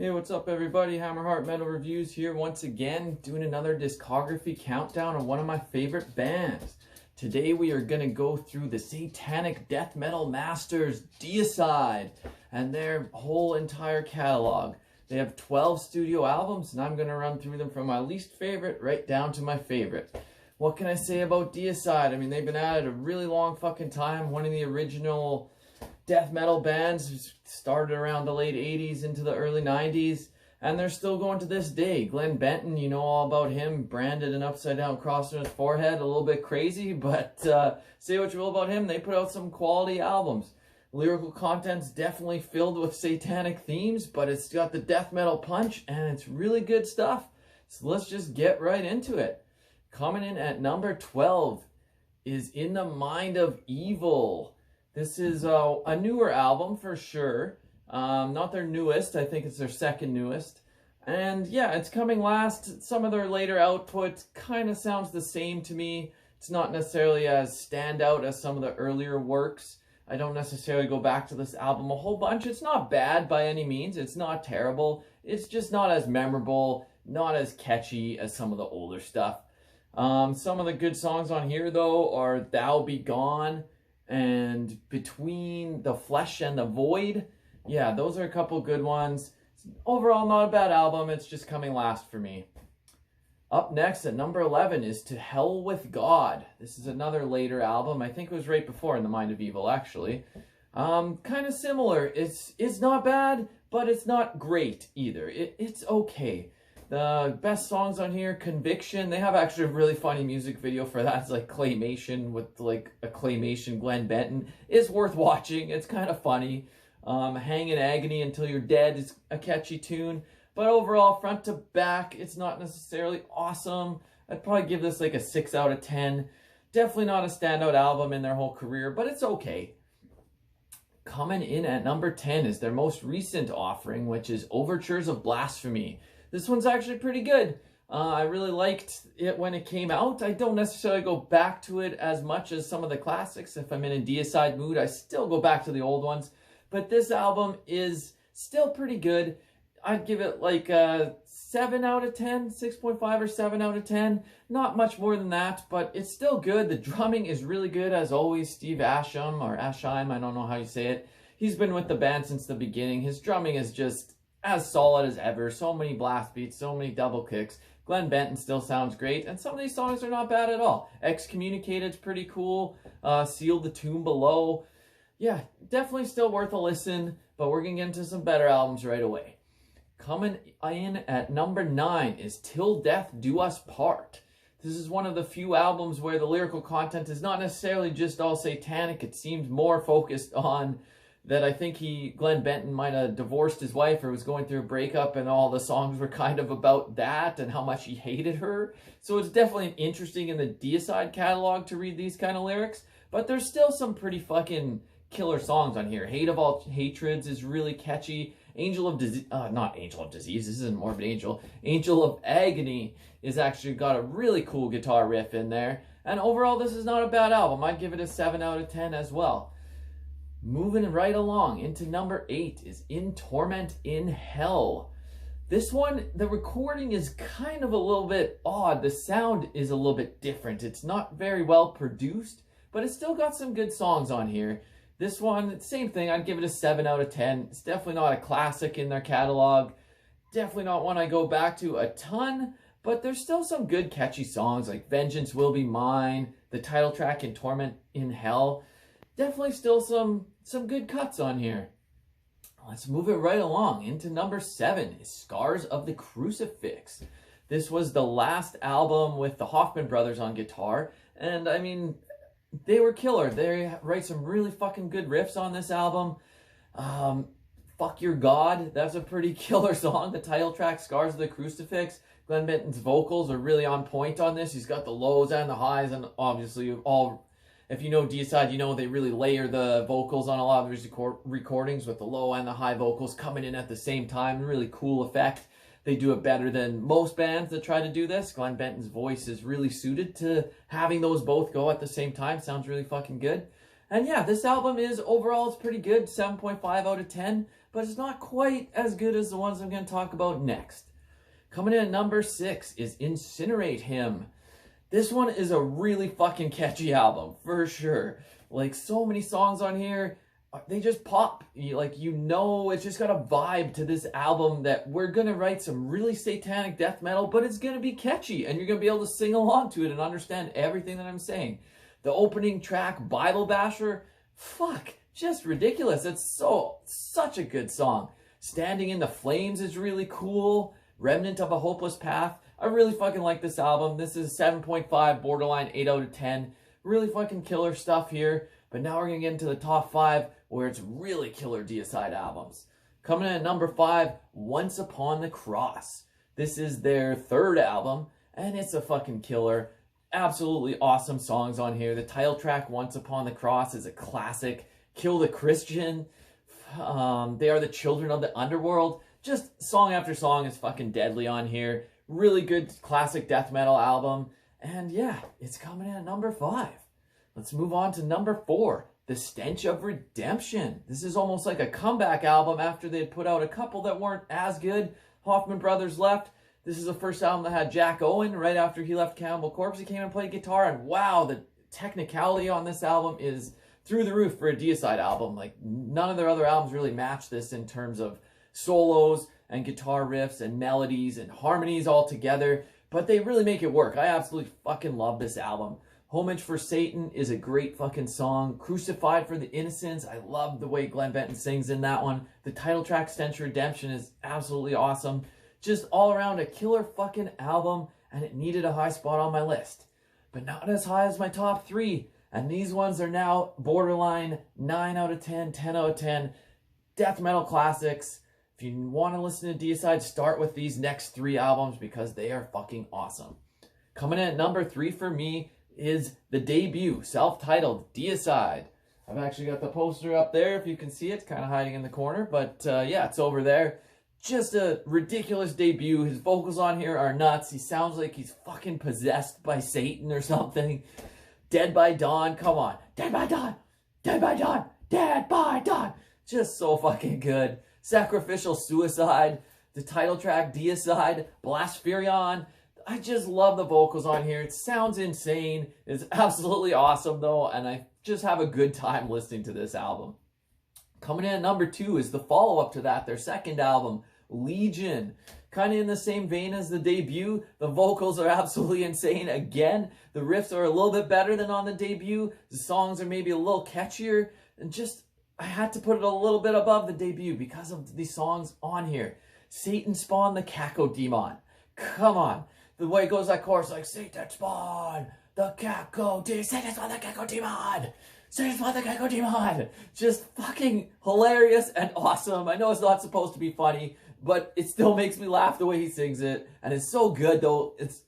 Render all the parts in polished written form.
Hey, what's up everybody? Hammerheart Metal Reviews here once again, doing another discography countdown of one of my favorite bands. Today we are going to go through the satanic death metal masters Deicide and their whole entire catalog. They have 12 studio albums and I'm going to run through them from my least favorite right down to my favorite. What can I say about Deicide? I mean, they've been at it a really long fucking time. One of the original death metal bands, started around the late 80s into the early 90s, and they're still going to this day. Glenn Benton, you know all about him, branded an upside down cross on his forehead, a little bit crazy, but say what you will about him, they put out some quality albums. Lyrical content's definitely filled with satanic themes, but it's got the death metal punch, and it's really good stuff. So let's just get right into it. Coming in at number 12 is In the Mind of Evil. This is a newer album for sure. Not their newest. I think it's their second newest. And yeah, it's coming last. Some of their later output kind of sounds the same to me. It's not necessarily as standout as some of the earlier works. I don't necessarily go back to this album a whole bunch. It's not bad by any means. It's not terrible. It's just not as memorable, not as catchy as some of the older stuff. Some of the good songs on here though are Thou Be Gone and Between the Flesh and the Void. Yeah, those are a couple good ones. Overall, not a bad album. It's just coming last for me. Up next at number 11 is To Hell With God. This is another later album. I think it was right before In the Mind of Evil, actually. Kind of similar. It's not bad, but it's not great either. It's okay. The best songs on here, Conviction. They have actually a really funny music video for that. It's like claymation with like a claymation Glenn Benton. It's worth watching. It's kind of funny. Hang in Agony Until You're Dead is a catchy tune. But overall, front to back, it's not necessarily awesome. I'd probably give this like a 6 out of 10. Definitely not a standout album in their whole career, but it's okay. Coming in at number 10 is their most recent offering, which is Overtures of Blasphemy. This one's actually pretty good. I really liked it when it came out. I don't necessarily go back to it as much as some of the classics. If I'm in a Deicide mood, I still go back to the old ones. But this album is still pretty good. I'd give it like a 7 out of 10, 6.5 or 7 out of 10. Not much more than that, but it's still good. The drumming is really good, as always. Steve Asham, or Ashheim, I don't know how you say it. He's been with the band since the beginning. His drumming is just as solid as ever. So many blast beats, so many double kicks. Glenn Benton still sounds great, and some of these songs are not bad at all. Excommunicated's pretty cool. Seal the Tomb Below. Yeah, definitely still worth a listen, but we're gonna get into some better albums right away. Coming in at number 9 is Till Death Do Us Part. This is one of the few albums where the lyrical content is not necessarily just all satanic. It seems more focused on that I think Glenn Benton might have divorced his wife or was going through a breakup, and all the songs were kind of about that and how much he hated her. So it's definitely interesting in the Deicide catalog to read these kind of lyrics, but there's still some pretty fucking killer songs on here. Hate of All Hatreds is really catchy. Angel of Disease, not Angel of Disease, this isn't Morbid Angel. Angel of Agony is actually got a really cool guitar riff in there. And overall, this is not a bad album. I'd give it a 7 out of 10 as well. Moving right along into number 8 is In Torment in Hell. This one, the recording is kind of a little bit odd. The sound is a little bit different. It's not very well produced, but it's still got some good songs on here. This one, same thing. I'd give it a 7 out of 10. It's definitely not a classic in their catalog. Definitely not one I go back to a ton, but there's still some good catchy songs like Vengeance Will Be Mine, the title track In Torment in Hell. Definitely still some good cuts on here. Let's move it right along. Into number 7 is Scars of the Crucifix. This was the last album with the Hoffman brothers on guitar, and I mean, they were killer. They write some really fucking good riffs on this album. Fuck Your God, that's a pretty killer song. The title track, Scars of the Crucifix. Glenn Benton's vocals are really on point on this. He's got the lows and the highs, and obviously if you know Deicide, you know they really layer the vocals on a lot of his recordings with the low and the high vocals coming in at the same time. Really cool effect. They do it better than most bands that try to do this. Glenn Benton's voice is really suited to having those both go at the same time. Sounds really fucking good. And yeah, this album is, overall, it's pretty good. 7.5 out of 10. but it's not quite as good as the ones I'm going to talk about next. Coming in at number 6 is Incinerate Him. This one is a really fucking catchy album, for sure. Like, so many songs on here, they just pop. It's just got a vibe to this album that we're going to write some really satanic death metal, but it's going to be catchy, and you're going to be able to sing along to it and understand everything that I'm saying. The opening track, Bible Basher, fuck, just ridiculous. It's such a good song. Standing in the Flames is really cool. Remnant of a Hopeless Path. I really fucking like this album. This is 7.5, borderline 8 out of 10. Really fucking killer stuff here. But now we're going to get into the top 5 where it's really killer Deicide albums. Coming in at number 5, Once Upon the Cross. This is their 3rd album, and it's a fucking killer. Absolutely awesome songs on here. The title track, Once Upon the Cross, is a classic. Kill the Christian. They Are the Children of the Underworld. Just song after song is fucking deadly on here. Really good classic death metal album. And yeah, it's coming in at number 5. Let's move on to number 4, The Stench of Redemption. This is almost like a comeback album after they had put out a couple that weren't as good. Hoffman Brothers left. This is the first album that had Jack Owen. Right after he left Cannibal Corpse, he came and played guitar. And wow, the technicality on this album is through the roof for a Deicide album. Like, none of their other albums really match this in terms of solos and guitar riffs and melodies and harmonies all together, but they really make it work. I absolutely fucking love this album. Homage for Satan is a great fucking song. Crucified for the Innocents, I love the way Glenn Benton sings in that one. The title track, Stench of Redemption, is absolutely awesome. Just all around a killer fucking album, and it needed a high spot on my list. But not as high as my top 3, and these ones are now borderline 9 out of 10, 10 out of 10. Death metal classics. If you want to listen to Deicide, start with these next 3 albums because they are fucking awesome. Coming in at number 3 for me is the debut, self-titled Deicide. I've actually got the poster up there if you can see it. It's kind of hiding in the corner, but yeah, it's over there. Just a ridiculous debut. His vocals on here are nuts. He sounds like he's fucking possessed by Satan or something. Dead by Dawn, come on. Dead by Dawn, Dead by Dawn, Dead by Dawn. Just so fucking good. Sacrificial Suicide, the title track, Deicide, Blaspherion. I just love the vocals on here. It sounds insane. It's absolutely awesome, though, and I just have a good time listening to this album. Coming in at number 2 is the follow-up to that, their 2nd album, Legion. Kind of in the same vein as the debut. The vocals are absolutely insane. Again, the riffs are a little bit better than on the debut. The songs are maybe a little catchier, and just I had to put it a little bit above the debut because of the songs on here. Satan spawned the Cacodemon. Come on. The way it goes that chorus, like, Satan spawned the Cacodemon. Satan spawned the Cacodemon. Satan spawned the Cacodemon. Just fucking hilarious and awesome. I know it's not supposed to be funny, but it still makes me laugh the way he sings it. And it's so good, though. It's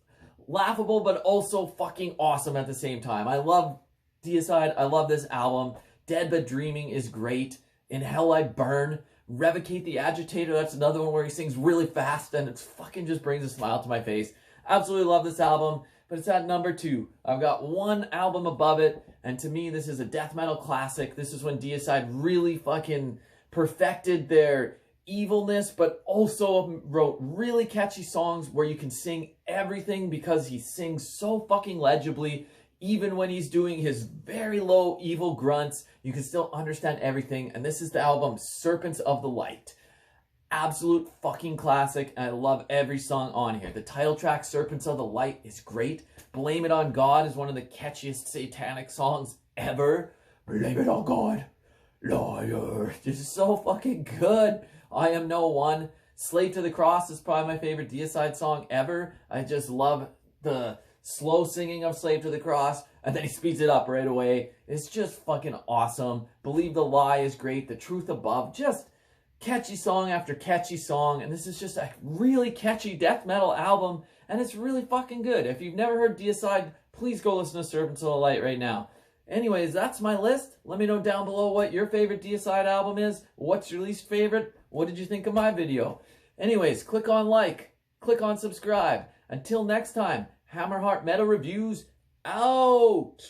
laughable, but also fucking awesome at the same time. I love Deicide. I love this album. Dead But Dreaming is great. In Hell I Burn. Revocate the Agitator. That's another one where he sings really fast and it fucking just brings a smile to my face. Absolutely love this album, but it's at number 2. I've got one album above it, and to me, this is a death metal classic. This is when Deicide really fucking perfected their evilness, but also wrote really catchy songs where you can sing everything because he sings so fucking legibly. Even when he's doing his very low evil grunts, you can still understand everything. And this is the album Serpents of the Light. Absolute fucking classic. And I love every song on here. The title track, Serpents of the Light, is great. Blame It on God is one of the catchiest satanic songs ever. Blame it on God, liar. This is so fucking good. I Am No One. Slave to the Cross is probably my favorite Deicide song ever. I just love the slow singing of Slave to the Cross, and then he speeds it up right away. It's just fucking awesome. Believe the Lie is great. The Truth Above, just catchy song after catchy song, and this is just a really catchy death metal album, and it's really fucking good. If you've never heard Deicide, please go listen to Serpents of the Light right now. Anyways, that's my list. Let me know down below what your favorite Deicide album is. What's your least favorite? What did you think of my video? Anyways, click on like, click on subscribe. Until next time, Hammerheart Metal Reviews, out!